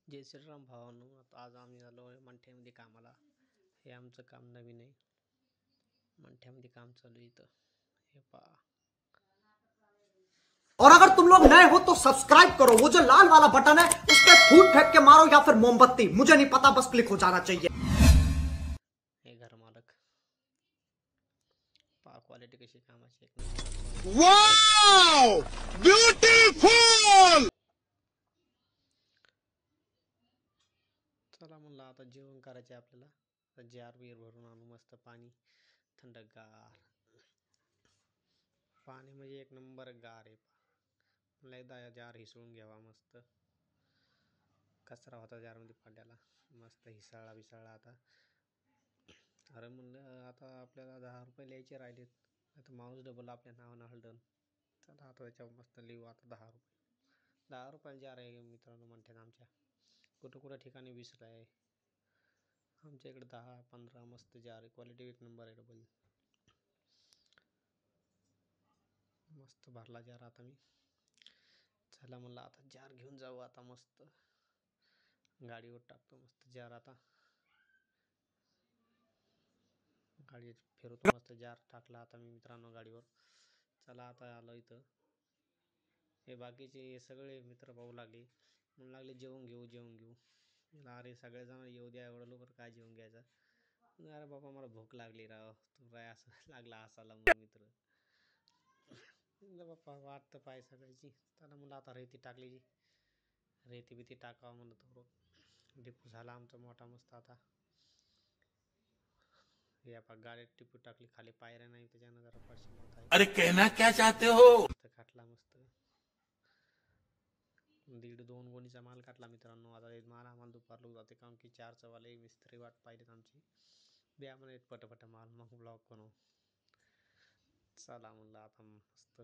जय श्रीराम भावांनो. आता आज आम्ही आलो आहे मंठ्यामध्ये कामाला. हे आमचं काम नवीन आहे. मंठ्यामध्ये काम चालू आहे इथं. हे पहा. और अगर तुम लोग नए हो तो सब्सक्राइब करो, वो जो लाल वाला बटन है उस पर फूट फेंक के मारो या फिर मोमबत्ती, मुझे नहीं पता, बस क्लिक हो जाना चाहिए. हे घर मालक पहा, क्वालिटी कशी कामाची, एक नंबर. Wow, beautiful. चला म्हणलं आता जेवण करायचे आपल्याला. जार बीर भरून आणू, मस्त पाणी थंडगार. पाणी म्हणजे एक नंबर गार आहे. म्हणलं एकदा जार हिसळून घ्यावा मस्त. कचरा होता जारमध्ये पडल्याला, मस्त हिसाळा आता. अरे म्हणलं आता आपल्याला 10 रुपये लिहायचे राहिलेत, आता माणूस डबल आपल्या नावानं हलडन. चला आता त्याच्यावर मस्त लिहू आता 10 रुपये. 10 रुपयाला जार आहे मित्रांनो मंठ्यात आमच्या. कुठं ठिकाणी 20 आहे, आमच्या इकडे 10-15 मस्त जार आहे. क्वालिटी एक नंबर आहे. डबल मस्त भरला जार आता मी. चला म्हणलं आता जार घेऊन जाऊ. आता मस्त गाडीवर टाकतो मस्त जार. आता गाडी फिरवतो मस्त. जार टाकला आता मी मित्रांनो गाडीवर. चला आता आलो इथं. हे बाकीचे सगळे मित्र पाहू लागले, म्हणू लागले जेवून घेऊ. अरे सगळेजण येऊ द्या, एवढं लवकर काय जेवून घ्यायचं. अरे बाबा मला भूक लागली राव. तू काय असं लागला हसायला मग मित्र. बाप्पा वाट तर पाय सगळ्याची. त्याला म्हणलं आता रेती टाकली, रेती बिती टाकावं म्हणलं. तो डिपू झाला आमचा मोठा मस्त. आता हे आपण गाडीत टिपू टाकली, खाली पायऱ्या नाही त्याच्यानं जरा परेशान होत आहे. अरे कहना क्या चाहते हो. खाटला मस्त 1.5-2 गोणीचा माल काटला मित्रांनो. आता माल आम्हाला दुपार लोक जाते, कारण की 4 वाले मिस्त्री वाट पाहिलेत आमची. ब्या म्हणे पटपट माल, मग ब्लॉक बनव. चला म्हणलं आता मस्त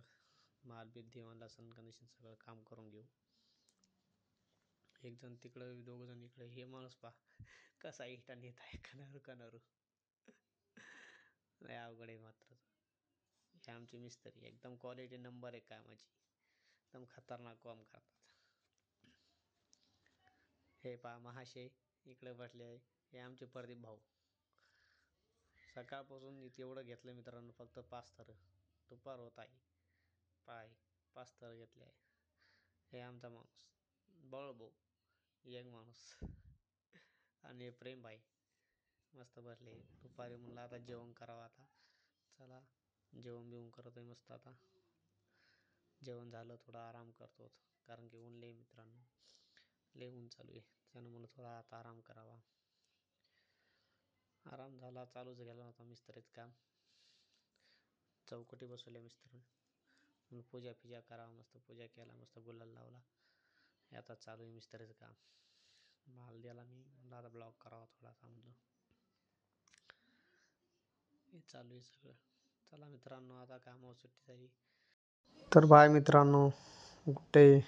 माल बी देवानला सन कंडिशन सगळं काम करून घेऊ. एक जण तिकडं, 2 जण इकडे. हे माणूस पा कसा इटा नेत आहे, कनारू. लय अवघड आहे मात्र. हे आमचे मिस्त्री एकदम क्वालिटी नंबर आहे कामाची, एकदम खतरनाक काम करतात. हे पहा महाशय इकडे बसले आहे. हे आमचे प्रदीप भाऊ. सकाळपासून एवढं घेतलं मित्रांनो, फक्त 5 थर. दुपार होत आहे, पाय 5 थर घेतले आहे. हे आमचा माणूस बळभाऊ, यंग माणूस. आणि प्रेम भाई मस्त बसले. दुपारी म्हणलं आता जेवण करावं. आता चला जेवण बिवून करतोय मस्त. आता जेवण झालं, थोडा आराम करतो, कारण की ऊन लय मित्रांनो, लय ऊन चालू आहे. त्यानं म्हणलं थोडा आता आराम करावा. आराम झाला, चालूच गेला होता मिस्त्रीच काम. चौकटी बसवल्या मिस्त्री, म्हणून पूजा करावा. मस्त पूजा केला, मस्त गुलाल लावला. हे आता चालू आहे मिस्त्रीचं काम. माल द्याला मी म्हणलं आता ब्लॉक करावा थोडासा म्हणलं. हे चालू आहे सगळं. चला मित्रांनो आता कामावर सुट्टी झाली. तर बाय मित्रांनो, गुड डे.